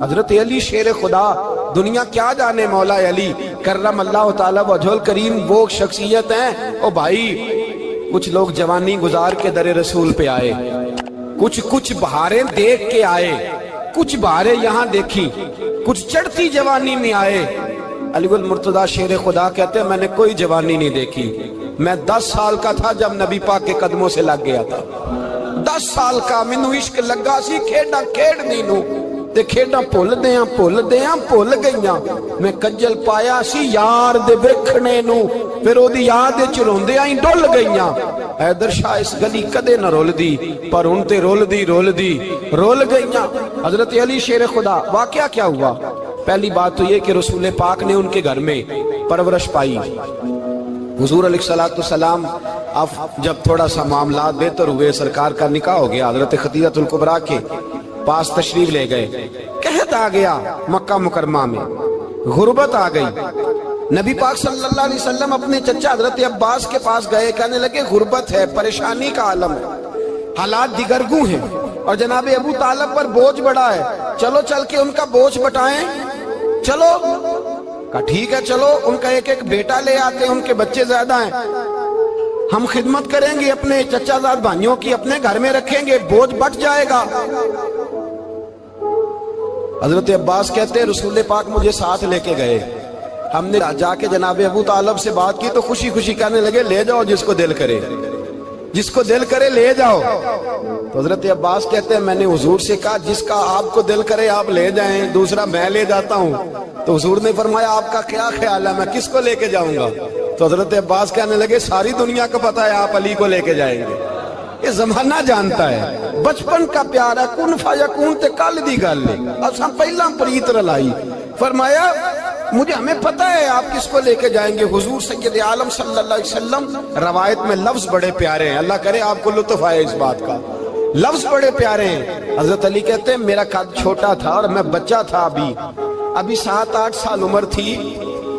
حضرت علی شیر خدا، دنیا کیا جانے مولا علی کرم اللہ تعالی وجہل کریم، وہ شخصیت ہیں۔ او بھائی کچھ لوگ جوانی گزار کے در رسول پہ آئے، کچھ بہاریں دیکھ کے آئے، کچھ بہاریں یہاں دیکھی، کچھ چڑھتی جوانی میں آئے۔ علی المرتضیٰ شیر خدا کہتے ہیں میں نے کوئی جوانی نہیں دیکھی، میں 10 سال کا تھا جب نبی پاک کے قدموں سے لگ گیا تھا، 10 سال کا مینوں عشق لگا سی، کھیڈاں کھیڈنی نو تے کھیڈاں بھول گئیاں، میں کجل پایا سی یار دے ویکھنے نو، پھر او دی یاد وچ روندیاں ہی ڈل گئیاں۔ حیدر شاہ اس گلی کدے نہ رول دی، پر ہن تے رول گئیاں۔ حضرت علی شیر خدا، واقعہ کیا ہوا؟ پہلی بات تو یہ کہ رسول پاک نے ان کے گھر میں پرورش پائی۔ حضور علیہ السلام اب جب تھوڑا سا معاملات بہتر ہوئے، سرکار کا نکاح ہو گیا، حضرت خدیجہ الکبریٰ کے پاس تشریف لے گئے۔ قحط آ گیا مکہ مکرمہ میں، غربت آ گئی۔ نبی پاک صلی اللہ علیہ وسلم اپنے چچا حضرت عباس کے پاس گئے، کہنے لگے غربت ہے، پریشانی کا عالم ہے، حالات دیگرگوں ہیں، اور جناب ابو طالب پر بوجھ بڑا ہے، چلو چل کے ان کا بوجھ بٹائیں۔ چلو کہا ٹھیک ہے، چلو ان کا ایک بیٹا لے آتے ہیں، ان کے بچے زیادہ ہیں، ہم خدمت کریں گے اپنے چچا زاد بھائیوں کی، اپنے گھر میں رکھیں گے، بوجھ بٹ جائے گا۔ حضرت عباس کہتے ہیں رسول پاک مجھے ساتھ لے کے گئے، ہم نے جا کے جناب ابو طالب سے بات کی تو خوشی خوشی کہنے لگے لے جاؤ جس کو دل کرے لے جاؤ۔ تو حضرت عباس کہتے ہیں میں نے حضور سے کہا جس کا آپ کو دل کرے آپ لے جائیں، دوسرا میں لے جاتا ہوں۔ تو حضور نے فرمایا آپ کا کیا خیال ہے، میں کس کو لے کے جاؤں گا؟ تو حضرت عباس کہنے لگے ساری دنیا کو پتا ہے آپ علی کو لے کے جائیں گے، یہ زمانہ جانتا ہے، بچپن کا پیار ہے، کن فیکون تے کل دی گل ہے، اساں پہلا پریت رلائی۔ فرمایا ہمیں پتہ ہے آپ کس کو لے کے جائیں گے، حضور سید عالم صلی اللہ علیہ وسلم۔ روایت میں لفظ بڑے پیارے ہیں، اللہ کرے آپ کو لطف آئے اس بات کا، لفظ بڑے پیارے ہیں۔ حضرت علی کہتے ہیں میرا قد چھوٹا تھا اور میں بچہ تھا، ابھی 7-8 سال عمر تھی،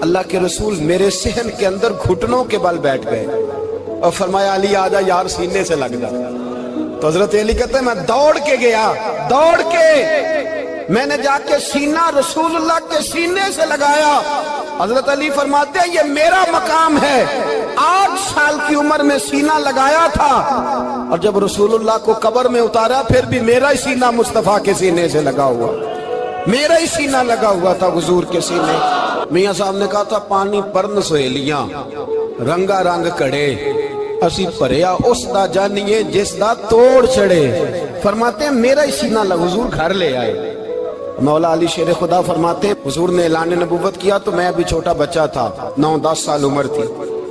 اللہ کے رسول میرے صحن کے اندر گھٹنوں کے بل بیٹھ گئے اور فرمایا علی آجا یار سینے سے لگ جا۔ تو حضرت علی کہتے ہیں میں دوڑ کے گیا، میں نے جا کے سینہ رسول اللہ کے سینے سے لگایا۔ حضرت علی فرماتے ہیں یہ میرا مقام ہے، 8 سال کی عمر میں سینہ لگایا تھا، اور جب رسول اللہ کو قبر میں اتارا پھر بھی میرا ہی سینہ مصطفیٰ کے سینے سے لگا ہوا، میرا ہی سینہ لگا ہوا تھا حضور کے سینے۔ میاں صاحب نے کہا تھا پانی پرن سہیلیاں رنگا رنگ کڑے، اسی پریا اس دا جانیے جس دا توڑ چڑے۔ فرماتے ہیں میرا ہی سینہ لگا، حضور گھر لے آئے۔ مولا علی شیر خدا فرماتے حضور نے اعلان نبوت کیا تو میں ابھی چھوٹا بچہ تھا، 9-10 سال عمر تھی۔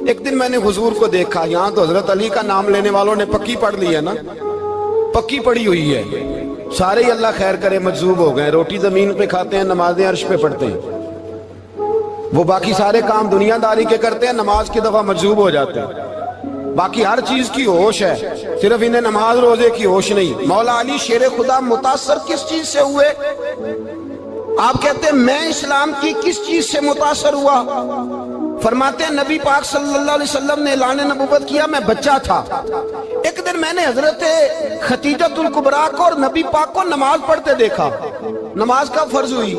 ایک دن میں نے حضور کو دیکھا، یہاں تو حضرت علی کا نام لینے والوں نے پکی پڑھ لی ہے نا، پکی پڑھی ہوئی ہے، سارے ہی اللہ خیر کرے مجذوب ہو گئے، روٹی زمین پہ کھاتے ہیں، نمازیں عرش پہ پڑھتے ہیں، وہ باقی سارے کام دنیا داری کے کرتے ہیں، نماز کی دفعہ مجذوب ہو جاتے ہیں، باقی ہر چیز کی ہوش ہے، صرف انہیں نماز روزے کی ہوش نہیں۔ مولا علی شیر خدا متاثر کس چیز سے ہوئے؟ آپ کہتے ہیں میں اسلام کی کس چیز سے متاثر ہوا؟ فرماتے ہیں نبی پاک صلی اللہ علیہ وسلم نے اعلان نبوت کیا، میں بچہ تھا، ایک دن میں نے حضرت خدیجہ الکبریٰ کو اور نبی پاک کو نماز پڑھتے دیکھا۔ نماز کب فرض ہوئی؟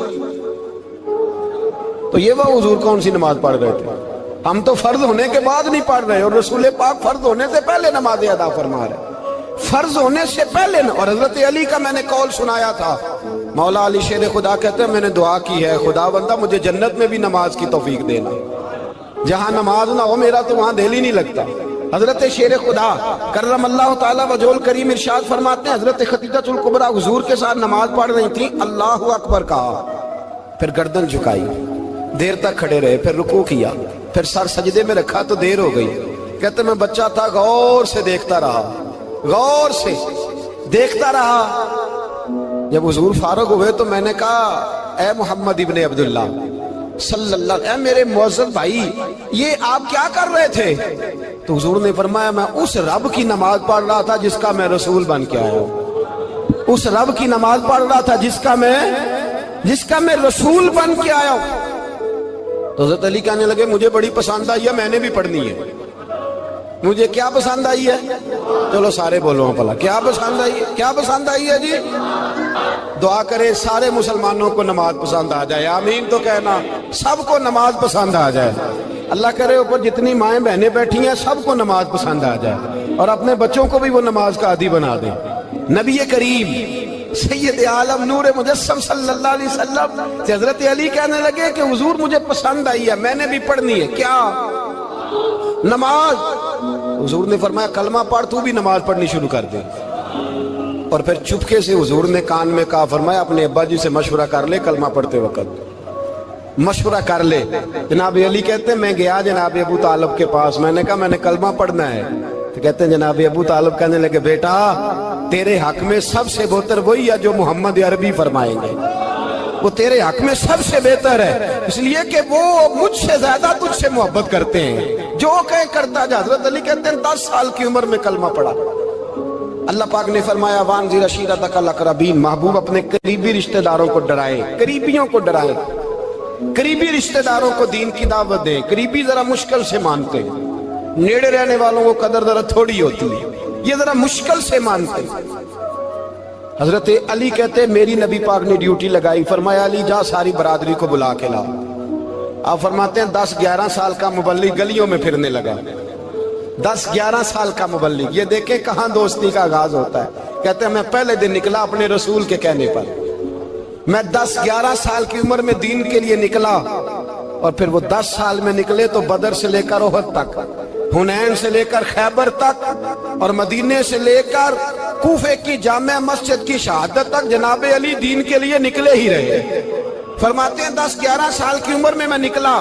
تو یہ وہ حضور کون سی نماز پڑھ رہے تھے؟ ہم تو فرض ہونے کے بعد نہیں پڑھ رہے، اور رسول پاک فرض ہونے سے پہلے نماز ادا فرما رہے، فرض ہونے سے پہلے۔ اور حضرت علی کا میں نے قول سنایا تھا، مولا علی شیر خدا کہتے ہیں میں نے دعا کی ہے خدا بندہ مجھے جنت میں بھی نماز کی توفیق دینا، جہاں نماز نہ ہو میرا تو وہاں دل ہی نہیں لگتا۔ حضرت شیر خدا کرم اللہ تعالیٰ وجہل کریم ارشاد فرماتے ہیں حضرت خدیجہ الکبریٰ حضور کے ساتھ نماز پڑھ رہی تھی، اللہ اکبر کہا، پھر گردن جھکائی، دیر تک کھڑے رہے، پھر رکوع کیا، پھر سر سجدے میں رکھا تو دیر ہو گئی۔ کہتے میں بچہ تھا، غور سے دیکھتا رہا، جب حضور فارغ ہوئے تو میں نے کہا اے محمد ابن عبداللہ صلی اللہ علیہ وسلم، اے میرے معزز بھائی یہ آپ کیا کر رہے تھے؟ تو حضور نے فرمایا میں اس رب کی نماز پڑھ رہا تھا جس کا میں رسول بن کے آیا ہوں، اس رب کی نماز پڑھ رہا تھا جس کا میں رسول بن کے آیا ہوں۔ تو حضرت علی کہنے لگے مجھے بڑی پسند آئی ہے، میں نے بھی پڑھنی ہے۔ مجھے کیا پسند آئی ہے؟ چلو سارے بولو بھلا کیا پسند آئی ہے؟ کیا پسند آئی ہے جی؟ دعا کرے سارے مسلمانوں کو نماز پسند آ جائے، آمین تو کہنا، سب کو نماز پسند آ جائے۔ اللہ کرے اوپر جتنی مائیں بہنیں بیٹھی ہیں سب کو نماز پسند آ جائے، اور اپنے بچوں کو بھی وہ نماز کا عادی بنا دیں۔ نبی کریم سید عالم نور مجسم صلی اللہ علیہ وسلم سے حضرت علی کہنے لگے کہ حضور مجھے پسند آئی ہے، میں نے بھی پڑھنی ہے، کیا؟ نماز۔ حضور نے فرمایا کلمہ پڑھ، تو بھی نماز پڑھنی شروع کر دے۔ اور پھر چپکے سے حضور نے کان میں کہا، فرمایا اپنے ابا جی سے مشورہ کر لے کلمہ پڑھتے وقت، مشورہ کر لے۔ جناب علی کہتے ہیں میں گیا جناب ابو طالب کے پاس، میں نے کہا میں نے کلمہ پڑھنا ہے، تو کہتے ہیں جناب ابو طالب کہنے لگے بیٹا تیرے حق میں سب سے بہتر وہی ہے جو محمد عربی فرمائیں گے، وہ تیرے حق میں سب سے بہتر ہے، اس لیے کہ وہ مجھ سے زیادہ تجھ سے محبت کرتے ہیں، جو کہے کرتا جا۔ حضرت علی کہتے ہیں 10 سال کی عمر میں کلمہ پڑھا۔ اللہ پاک نے فرمایا وانذر عشیرتک الاقربین، محبوب اپنے قریبی رشتہ داروں کو ڈرائیں، قریبیوں کو ڈرائیں، قریبی رشتہ داروں کو دین کی دعوت دیں۔ قریبی ذرا مشکل سے مانتے ہیں، نیڑے رہنے والوں کو قدر ذرا تھوڑی ہوتی ہے، یہ ذرا مشکل سے مانتے ہیں۔ حضرت علی کہتے میری نبی پاک نے ڈیوٹی لگائی، فرمایا علی جا ساری برادری کو بلا کے لا۔ آپ فرماتے ہیں 10-11 سال کا مبلغ گلیوں میں پھرنے لگا، 10-11 سال کا مبلغ، یہ دیکھیں کہاں دوستی کا آغاز ہوتا ہے۔ کہتے ہیں میں پہلے دن نکلا اپنے رسول کے کہنے پر، میں 10-11 سال کی عمر میں دین کے لیے نکلا، اور پھر وہ 10 سال میں نکلے تو بدر سے لے کر احد تک، حنین سے لے کر خیبر تک، اور مدینے سے لے کر کوفے کی جامع مسجد کی شہادت تک جناب علی دین کے لیے نکلے ہی رہے۔ فرماتے ہیں 10-11 سال کی عمر میں میں نکلا،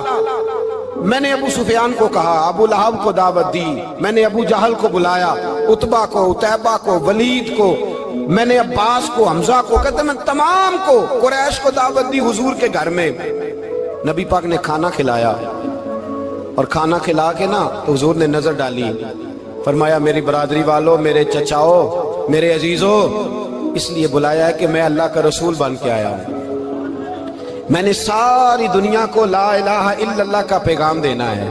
میں نے ابو سفیان کو کہا، ابو لہب کو دعوت دی، میں نے ابو جہل کو بلایا، عتبہ کو، عتیبہ کو، ولید کو، میں نے عباس کو، حمزہ کو، کہتے میں تمام کو، قریش کو دعوت دی حضور کے گھر میں۔ نبی پاک نے کھانا کھلایا، اور کھانا کھلا کے نا تو حضور نے نظر ڈالی، فرمایا میری برادری والوں، میرے چچاؤ، میرے عزیزوں، اس لیے بلایا ہے کہ میں اللہ کا رسول بن کے آیا ہوں، میں نے ساری دنیا کو لا الہ الا اللہ کا پیغام دینا ہے،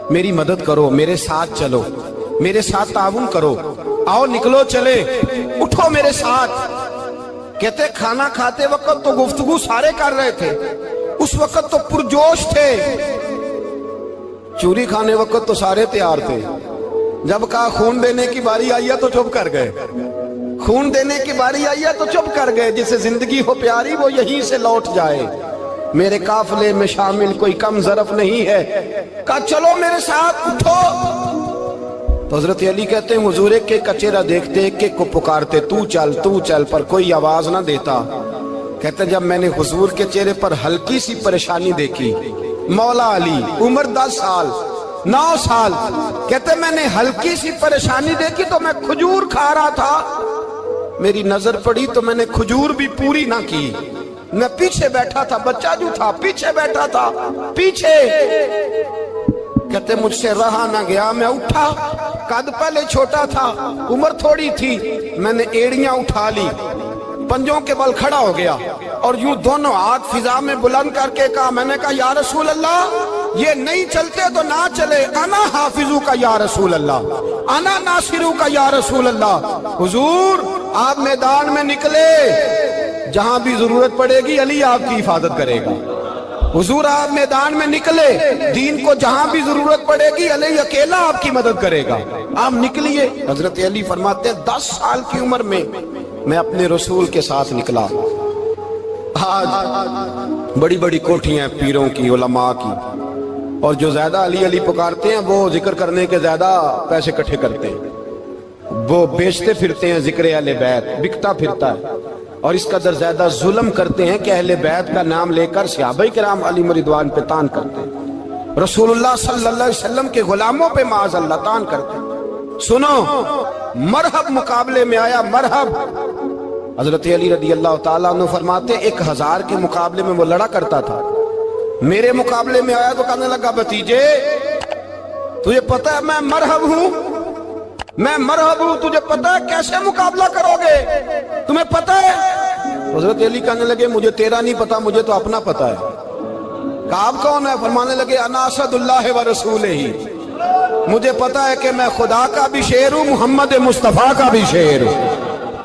میری مدد کرو، میرے ساتھ چلو، میرے ساتھ تعاون کرو، آؤ نکلو چلے، اٹھو میرے ساتھ۔ کہتے کھانا کھاتے وقت تو گفتگو سارے کر رہے تھے، اس وقت تو پرجوش تھے، چوری کھانے وقت تو سارے تیار تھے، جب کہا خون دینے کی باری آئی ہے تو چپ کر گئے، خون دینے کی باری آئی ہے تو چپ کر گئے، جسے زندگی ہو پیاری وہ یہیں سے لوٹ جائے، میرے قافلے میں شامل کوئی کم ظرف نہیں ہے، کہا چلو میرے ساتھ اٹھو۔ تو حضرت علی کہتے ہیں حضور ایک ایک کا چہرہ دیکھتے ایک ایک کو پکارتے، تو چل، پر کوئی آواز نہ دیتا۔ کہتے جب میں نے حضور کے چہرے پر ہلکی سی پریشانی دیکھی، مولا علی عمر 10 سال 9 سال، کہتے میں نے ہلکی سی پریشانی دیکھی تو میں کھجور کھا رہا تھا، میری نظر پڑی تو میں نے کھجور بھی پوری نہ کی، میں پیچھے بیٹھا تھا، بچہ جو تھا پیچھے بیٹھا تھا، پیچھے۔ کہتے مجھ سے رہا نہ گیا، میں اٹھا، قد پہلے چھوٹا تھا، عمر تھوڑی تھی، میں نے ایڑیاں اٹھا لی، پنجوں کے بل کھڑا ہو گیا، اور یوں دونوں ہاتھ فضا میں بلند کر کے کہا، میں نے کہا یا رسول اللہ یہ نہیں چلتے تو نہ چلے، انا حافظو کا یا رسول اللہ، انا ناصرو کا یا رسول اللہ۔ حضور آپ میدان میں نکلے، جہاں بھی ضرورت پڑے گی علی آپ کی حفاظت کرے گا، حضور آپ میدان میں نکلے، دین کو جہاں بھی ضرورت پڑے گی علی اکیلا آپ کی مدد کرے گا، آپ نکلیے۔ حضرت علی فرماتے ہیں 10 سال کی عمر میں میں اپنے رسول کے ساتھ نکلا۔ آج بڑی بڑی کوٹھیاں پیروں کی، علماء کی، اور جو زیادہ علی علی پکارتے ہیں وہ ذکر کرنے کے زیادہ پیسے اکٹھے کرتے ہیں، وہ بیچتے پھرتے ہیں ذکر اہل بیت، بکتا پھرتا ہے، اور اس قدر زیادہ ظلم کرتے ہیں کہ اہل بیت کا نام لے کر صحابہ کرام علی رضوان پہ تان کرتے ہیں، رسول اللہ صلی اللہ علیہ وسلم کے غلاموں پہ معاذ اللہ تان کرتے ہیں۔ سنو، مرحب مقابلے میں آیا، مرحب۔ حضرت علی رضی اللہ تعالیٰ عنہ فرماتے 1000 کے مقابلے میں وہ لڑا کرتا تھا، میرے مقابلے میں آیا تو کہنے لگا بھتیجے تجھے پتہ ہے میں مرحب ہوں، میں مرحب ہوں، تجھے پتہ ہے کیسے مقابلہ کرو گے، تمہیں پتہ ہے؟ حضرت علی کہنے لگے مجھے تیرا نہیں پتا، مجھے تو اپنا پتہ ہے۔ کہا آپ کون ہے؟ فرمانے لگے انا اسد اللہ و رسولہ، مجھے پتا ہے کہ میں خدا کا بھی شیر ہوں، محمد مصطفیٰ کا بھی شیر ہوں۔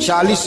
40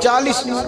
40।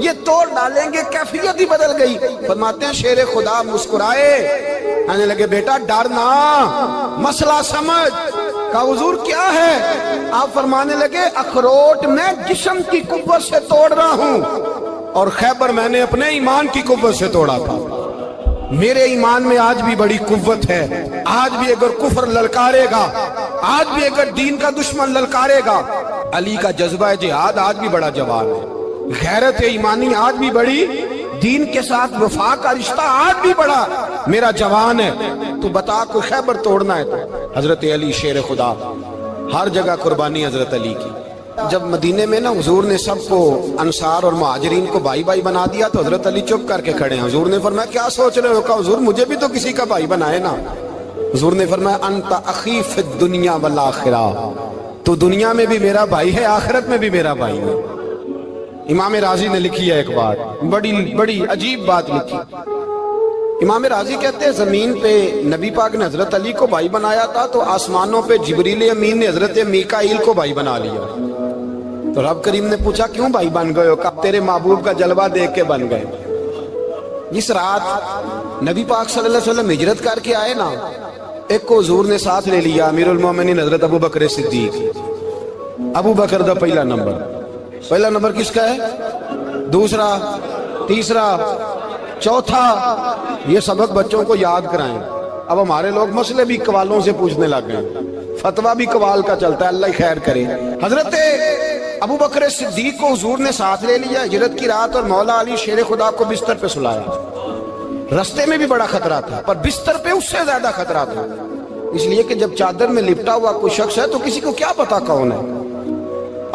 یہ توڑ ڈالیں گے، کیفیت ہی بدل گئی۔ فرماتے ہیں شیر خدا مسکرائے، کہنے لگے بیٹا ڈرنا، مسئلہ سمجھ۔ کہا حضور کیا ہے؟ آپ فرمانے لگے اخروٹ میں جسم کی قوت سے توڑ رہا ہوں، اور خیبر میں نے اپنے ایمان کی قوت سے توڑا تھا۔ میرے ایمان میں آج بھی بڑی قوت ہے، آج بھی اگر کفر للکارے گا، آج بھی اگر دین کا دشمن للکارے گا، علی کا جذبہ جہاد آج بھی بڑا جوان ہے، غیرت ایمانی آج بھی بڑی، دین کے ساتھ وفا کا رشتہ آج بھی بڑا میرا جوان ہے۔ تو بتا کوئی خیبر توڑنا ہے تو حضرت علی شیر خدا، ہر جگہ قربانی حضرت علی کی۔ جب مدینے میں نا حضور نے سب کو انصار اور مہاجرین کو بھائی بھائی بنا دیا تو حضرت علی چپ کر کے کھڑے ہیں۔ حضور نے فرمایا کیا سوچ رہے ہو؟ کہا حضور مجھے بھی تو کسی کا بھائی بنائے نا۔ حضور نے فرمایا انت اخی فی الدنیا والآخرہ، تو دنیا میں بھی میرا بھائی ہے، آخرت میں بھی میرا بھائی ہے۔ امام راضی نے لکھی ہے ایک بات، بڑی عجیب بات لکھی۔ امام راضی کہتے ہیں زمین پہ نبی پاک نے حضرت علی کو بھائی بنایا تھا تو آسمانوں پہ جبریل امین نے حضرت میکائیل کو بھائی بنا لیا۔ تو رب کریم نے پوچھا کیوں بھائی بن گئے ہو؟ کہا تیرے محبوب کا جلوہ دیکھ کے بن گئے۔ جس رات نبی پاک صلی اللہ علیہ وسلم ہجرت کر کے آئے نا، ایک کو حضور نے ساتھ لے لیا، امیر المومنین حضرت ابو بکر صدیق۔ ابو بکر دا پہلا نمبر کس کا ہے؟ دوسرا، تیسرا، چوتھا، یہ سبق بچوں کو یاد کرائیں۔ اب ہمارے لوگ مسئلے بھی قوالوں سے پوچھنے لگ گئے، فتویٰ بھی قوال کا چلتا ہے، اللہ خیر کرے۔ حضرت ابو بکر صدیق کو حضور نے ساتھ لے لیا ہجرت کی رات، اور مولا علی شیر خدا کو بستر پہ سلایا۔ رستے میں بھی بڑا خطرہ تھا، پر بستر پہ اس سے زیادہ خطرہ تھا، اس لیے کہ جب چادر میں لپٹا ہوا کوئی شخص ہے تو کسی کو کیا پتا کون ہے،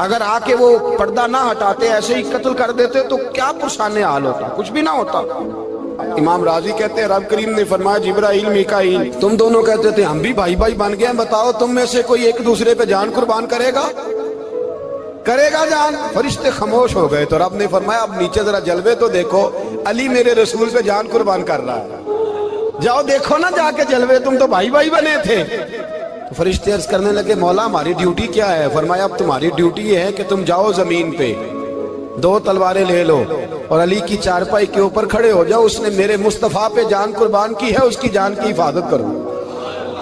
اگر آ کے وہ پردہ نہ ہٹاتے ایسے ہی قتل کر دیتے تو کیا پرسان حال ہوتا، کچھ بھی نہ ہوتا۔ امام راضی کہتے ہیں رب کریم نے فرمایا جبرائیل میکائیل تم دونوں کہتے تھے ہم بھی بھائی بھائی بن گئے ہیں، بتاؤ تم میں سے کوئی ایک دوسرے پہ جان قربان کرے گا جان؟ فرشتے خاموش ہو گئے۔ تو رب نے فرمایا اب نیچے ذرا جلوے تو دیکھو، علی میرے رسول پہ جان قربان کر رہا ہے، جاؤ دیکھو نا جا کے جلوے، تم تو بھائی بھائی بنے تھے۔ تو فرشتے عرض کرنے لگے مولا ہماری ڈیوٹی کیا ہے؟ فرمایا اب تمہاری ڈیوٹی یہ ہے کہ تم جاؤ زمین پہ 2 تلواریں لے لو اور علی کی چارپائی کے اوپر کھڑے ہو جاؤ، اس نے میرے مصطفیٰ پہ جان قربان کی ہے، اس کی جان کی حفاظت کرو۔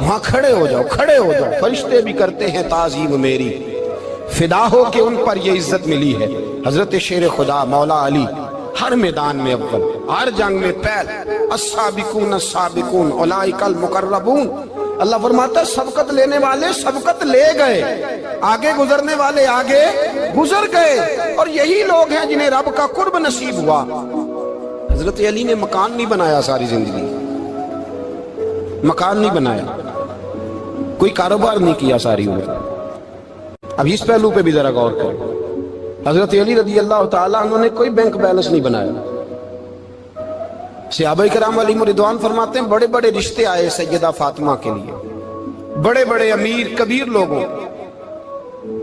وہاں کھڑے ہو جاؤ۔ فرشتے بھی کرتے ہیں تعظیم میری، فدا ہو کہ ان پر یہ عزت ملی ہے۔ حضرت شیر خدا مولا علی ہر میدان میں اول، ہر جنگ میں پہل، السابقون السابقون اولئک المقربون۔ اللہ فرماتا ہے سبقت لینے والے سبقت لے گئے، آگے گزرنے والے آگے گزر گئے، اور یہی لوگ ہیں جنہیں رب کا قرب نصیب ہوا۔ حضرت علی نے مکان نہیں بنایا، ساری زندگی مکان نہیں بنایا، کوئی کاروبار نہیں کیا ساری عمر۔ اب اس پہلو پہ بھی ذرا غور کریں، حضرت علی رضی اللہ تعالیٰ انہوں نے کوئی بینک بیلنس نہیں بنایا۔ صحابہ کرام علیہم رضوان فرماتے ہیں بڑے بڑے رشتے آئے سیدہ فاطمہ کے لیے، بڑے بڑے امیر کبیر لوگوں،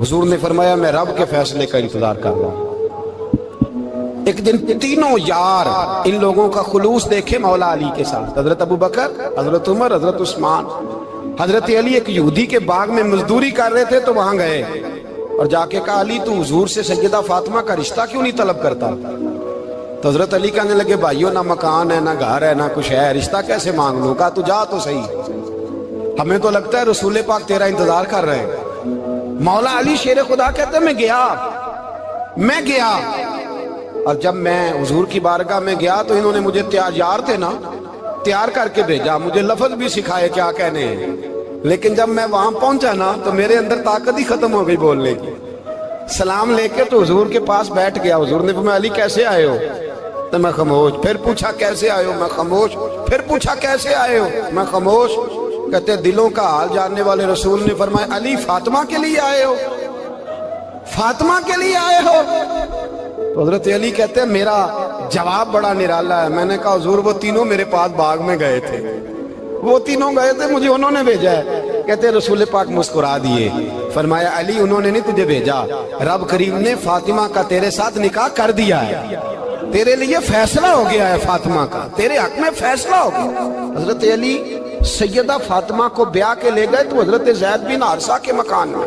حضور نے فرمایا میں رب کے فیصلے کا انتظار کر رہا ہوں۔ ایک دن تینوں یار ان لوگوں کا خلوص دیکھے مولا علی کے ساتھ، حضرت ابو بکر، حضرت عمر، حضرت عثمان۔ حضرت علی ایک یہودی کے باغ میں مزدوری کر رہے تھے تو وہاں گئے اور جا کے کہا علی تو حضور سے سیدہ فاطمہ کا رشتہ کیوں نہیں طلب کرتا؟ تو حضرت علی کہنے لگے بھائیو نہ مکان ہے نہ گھر ہے نہ کچھ ہے، رشتہ کیسے مانگ لوں؟ کہا تو جا تو صحیح، ہمیں تو لگتا ہے رسول پاک تیرا انتظار کر رہے ہیں۔ مولا علی شیر خدا کہتے ہیں میں گیا اور جب میں حضور کی بارگاہ میں گیا تو انہوں نے مجھے یار تھے نا تیار کر کے بھیجا، مجھے لفظ بھی سکھائے کیا کہنے ہیں، لیکن جب میں وہاں پہنچا نا تو میرے اندر طاقت ہی ختم ہو گئی بولنے کی۔ سلام لے کے تو حضور کے پاس بیٹھ گیا، حضور نے فرمایا علی کیسے آئے ہو؟ تو میں خاموش، پھر پوچھا کیسے آئے ہو؟ میں خاموش، پھر پوچھا کیسے آئے ہو؟ میں خاموش۔ کہتے دلوں کا حال جاننے والے رسول نے فرمایا علی فاطمہ کے لیے آئے ہو؟ فاطمہ کے لیے آئے ہو؟ تو حضرت علی کہتے ہیں میرا جواب بڑا نرالا ہے۔ میں نے کہا حضور وہ تینوں میرے پاس باغ میں گئے تھے، وہ تینوں گئے تھے، مجھے انہوں نے بھیجا ہے۔ کہتے ہیں رسول پاک مسکرا دیے، فرمایا علی انہوں نے نہیں تجھے بھیجا، رب کریم نے فاطمہ کا تیرے ساتھ نکاح کر دیا ہے، تیرے لیے فیصلہ ہو گیا ہے فاطمہ کا، تیرے حق میں فیصلہ ہو گیا۔ حضرت علی سیدہ فاطمہ کو بیاہ کے لے گئے تو حضرت زید بن حارثہ کے مکان میں،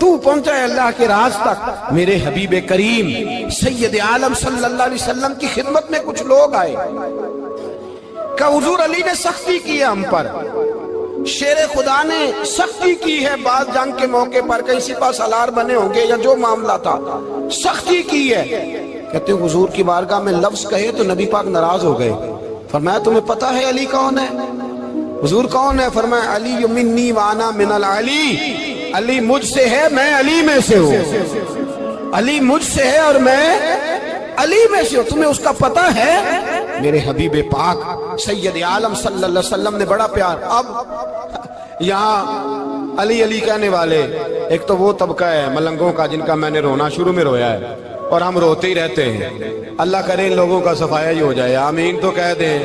تو پہنچا ہے اللہ کے راز تک۔ میرے حبیب کریم سید عالم صلی اللہ علیہ وسلم کی خدمت میں کچھ لوگ آئے کہ حضور علی نے سختی کی ہے ہم پر، شیر خدا نے سختی کی ہے، بعض جنگ کے موقع پر کہیں سپہ سالار بنے ہوں گے یا جو معاملہ تھا، سختی کی ہے۔ کہتے ہیں حضور کی بارگاہ میں لفظ کہے تو نبی پاک ناراض ہو گئے۔ فرمایا تمہیں پتہ ہے علی کون ہے؟ حضور کون ہے؟ فرمایا علی منی وانا من العلی، علی مجھ سے ہے میں علی میں سے ہوں، علی مجھ سے ہے اور میں علی میں سے ہوں، تمہیں اس کا پتہ ہے؟ میرے حبیب پاک سید عالم صلی اللہ علیہ وسلم نے بڑا پیار۔ اب یہاں علی علی کہنے والے ایک تو وہ طبقہ ہے ملنگوں کا جن کا میں نے رونا شروع میں رویا ہے اور ہم روتے ہی رہتے ہیں، اللہ کرے ان لوگوں کا صفایا ہی ہو جائے، آمین تو کہہ دیں۔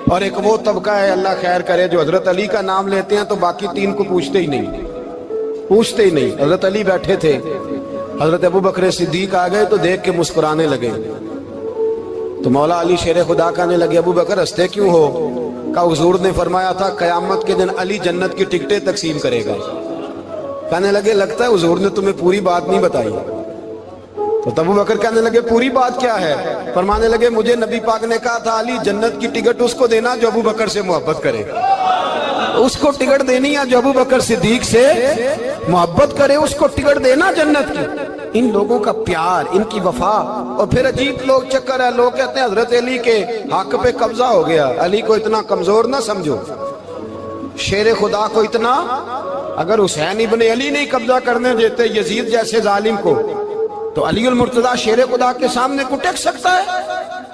اور ایک وہ طبقہ ہے اللہ خیر کرے جو حضرت علی کا نام لیتے ہیں تو باقی تین کو پوچھتے ہی نہیں، پوچھتے ہی نہیں۔ حضرت علی بیٹھے تھے، حضرت ابو بکر صدیق آ گئے تو دیکھ کے مسکرانے لگے، تو مولا علی شیر خدا کہنے لگے ابو بکر ہنستے کیوں ہو؟ کہ حضور نے فرمایا تھا قیامت کے دن علی جنت کی ٹکٹیں تقسیم کرے گا۔ کہنے لگے لگتا ہے حضور نے تمہیں پوری بات نہیں بتائی۔ تو ابو بکر کہنے لگے پوری بات کیا ہے؟ فرمانے لگے مجھے نبی پاک نے کہا تھا علی جنت کی ٹکٹ اس کو دینا جو ابو بکر سے محبت کرے، اس کو ٹکٹ دینی ہے جو ابو بکر صدیق سے محبت کرے، اس کو ٹکٹ دینا جنت کی۔ ان لوگوں کا پیار، ان کی وفا۔ اور پھر عجیب لوگ چکر ہے، لوگ کہتے ہیں حضرت علی کے حق پہ قبضہ ہو گیا، علی کو اتنا کمزور نہ سمجھو، شیر خدا کو اتنا، اگر حسین ابن علی نہیں قبضہ کرنے دیتے یزید جیسے ظالم کو تو علی المرتضیٰ شیر خدا کے سامنے کو ٹک سکتا ہے؟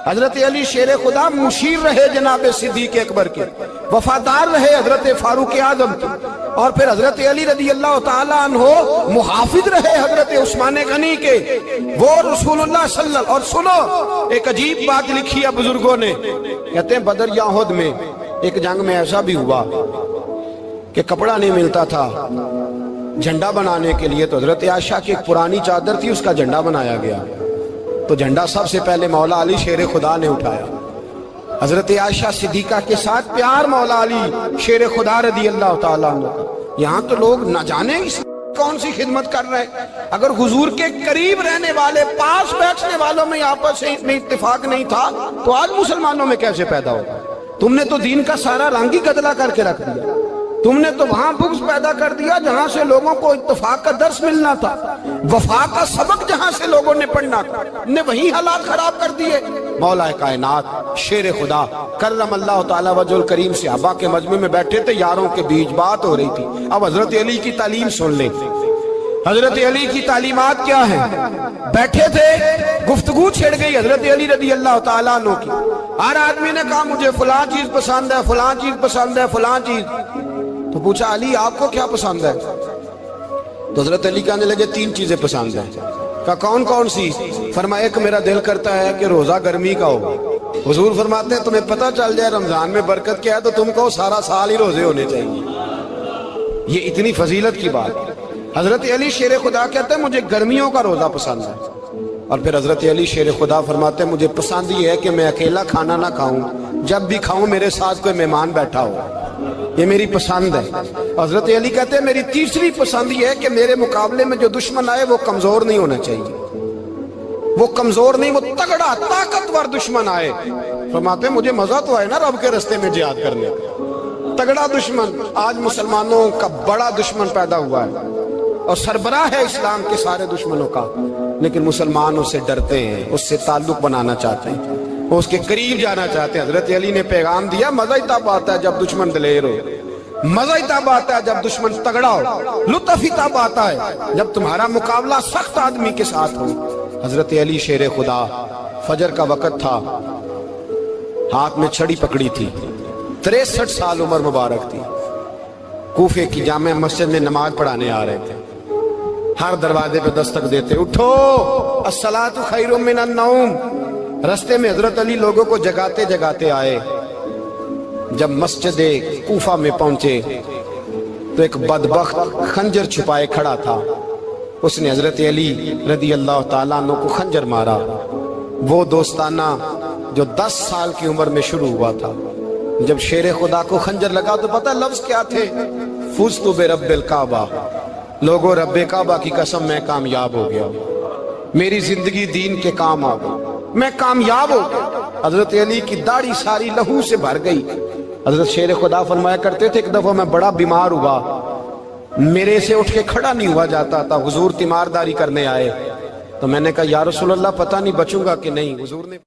حضرت علی شیر خدا مشیر رہے جناب صدیق اکبر کے، وفادار رہے حضرت فاروق اعظم کے، اور پھر حضرت علی رضی اللہ تعالیٰ عنہ محافظ رہے حضرت عثمان غنی کے، وہ رسول اللہ صلی اللہ۔ اور سنو ایک عجیب بات لکھی ہے بزرگوں نے، کہتے ہیں بدر یا احد میں ایک جنگ میں ایسا بھی ہوا کہ کپڑا نہیں ملتا تھا جھنڈا بنانے کے لیے، تو حضرت عائشہ کی ایک پرانی چادر تھی اس کا جھنڈا بنایا گیا، تو جھنڈا سب سے پہلے مولا علی شیر خدا نے اٹھایا۔ حضرت عائشہ صدیقہ کے ساتھ پیار مولا علی شیر خدا رضی اللہ تعالیٰ عنہ۔ یہاں تو لوگ نہ جانے کون سی خدمت کر رہے ہیں۔ اگر حضور کے قریب رہنے والے، پاس بیٹھنے والوں میں آپس میں اتفاق نہیں تھا تو آج مسلمانوں میں کیسے پیدا ہوگا؟ تم نے تو دین کا سارا رنگ ہی گدلا کر کے رکھ دیا، تم نے تو وہاں بغض پیدا کر دیا جہاں سے لوگوں کو اتفاق کا درس ملنا تھا، وفا کا سبق جہاں سے لوگوں نے پڑھنا تھا، نے وہی حالات خراب کر دیے۔ مولا کائنات شیر خدا کرم اللہ تعالی وجہ الکریم صحابہ کے مجمع میں بیٹھے تھے، یاروں کے بیچ بات ہو رہی تھی۔ اب حضرت علی کی تعلیم سن لیں، حضرت علی کی تعلیمات کیا ہیں؟ بیٹھے تھے، گفتگو چھڑ گئی حضرت علی رضی اللہ تعالیٰ عنہ کی، ہر آدمی نے کہا مجھے فلاں چیز پسند ہے، فلاں چیز پسند ہے، فلاں چیز۔ تو پوچھا علی آپ کو کیا پسند ہے؟ تو حضرت علی کہنے لگے تین چیزیں پسند ہیں۔ کہا کون کون سی؟ فرمایا ایک میرا دل کرتا ہے کہ روزہ گرمی کا ہو۔ حضور فرماتے ہیں تمہیں پتہ چل جائے رمضان میں برکت کیا ہے تو تم کو سارا سال ہی روزے ہونے چاہیے، یہ اتنی فضیلت کی بات۔ حضرت علی شیر خدا کہتے ہیں مجھے گرمیوں کا روزہ پسند ہے۔ اور پھر حضرت علی شیر خدا فرماتے ہیں مجھے پسند یہ ہے کہ میں اکیلا کھانا نہ کھاؤں، جب بھی کھاؤں میرے ساتھ کوئی مہمان بیٹھا ہو، یہ میری پسند ہے۔ حضرت علی کہتے ہیں میری تیسری پسند یہ ہے کہ میرے مقابلے میں جو دشمن آئے وہ کمزور نہیں ہونا چاہیے، وہ کمزور نہیں، وہ تگڑا طاقتور دشمن آئے۔ فرماتے ہیں مجھے مزہ تو آئے نا رب کے رستے میں جہاد کرنے کا، تگڑا دشمن۔ آج مسلمانوں کا بڑا دشمن پیدا ہوا ہے اور سربراہ ہے اسلام کے سارے دشمنوں کا، لیکن مسلمان اس سے ڈرتے ہیں، اس سے تعلق بنانا چاہتے ہیں، وہ اس کے قریب جانا چاہتے ہیں۔ حضرت علی نے پیغام دیا مزہ ہی تب آتا ہے جب دشمن دلیر ہو، مزہ ہی تب آتا ہے جب دشمن تگڑا ہو، لطف ہی تب آتا ہے جب تمہارا مقابلہ سخت آدمی کے ساتھ ہو۔ حضرت علی شیر خدا، فجر کا وقت تھا، ہاتھ میں چھڑی پکڑی تھی، 63 سال عمر مبارک تھی، کوفے کی جامع مسجد میں نماز پڑھانے آ رہے تھے، ہر دروازے پہ دستک دیتے اٹھو الصلاۃ خیر من النوم۔ رستے میں حضرت علی لوگوں کو جگاتے جگاتے آئے، جب مسجد کوفہ میں پہنچے تو ایک بدبخت خنجر چھپائے کھڑا تھا، اس نے حضرت علی رضی اللہ تعالیٰ عنہ کو خنجر مارا۔ وہ دوستانہ جو 10 سال کی عمر میں شروع ہوا تھا، جب شیر خدا کو خنجر لگا تو پتہ لفظ کیا تھے؟ فزت برب الکعبہ، لوگوں رب کعبہ کی قسم میں کامیاب ہو گیا، میری زندگی دین کے کام آ گئی، میں کامیاب ہو گیا۔ حضرت علی کی داڑھی ساری لہو سے بھر گئی۔ حضرت شیر خدا فرمایا کرتے تھے ایک دفعہ میں بڑا بیمار ہوا، میرے سے اٹھ کے کھڑا نہیں ہوا جاتا تھا، حضور تیمارداری کرنے آئے تو میں نے کہا یا رسول اللہ پتہ نہیں بچوں گا کہ نہیں۔ حضور نے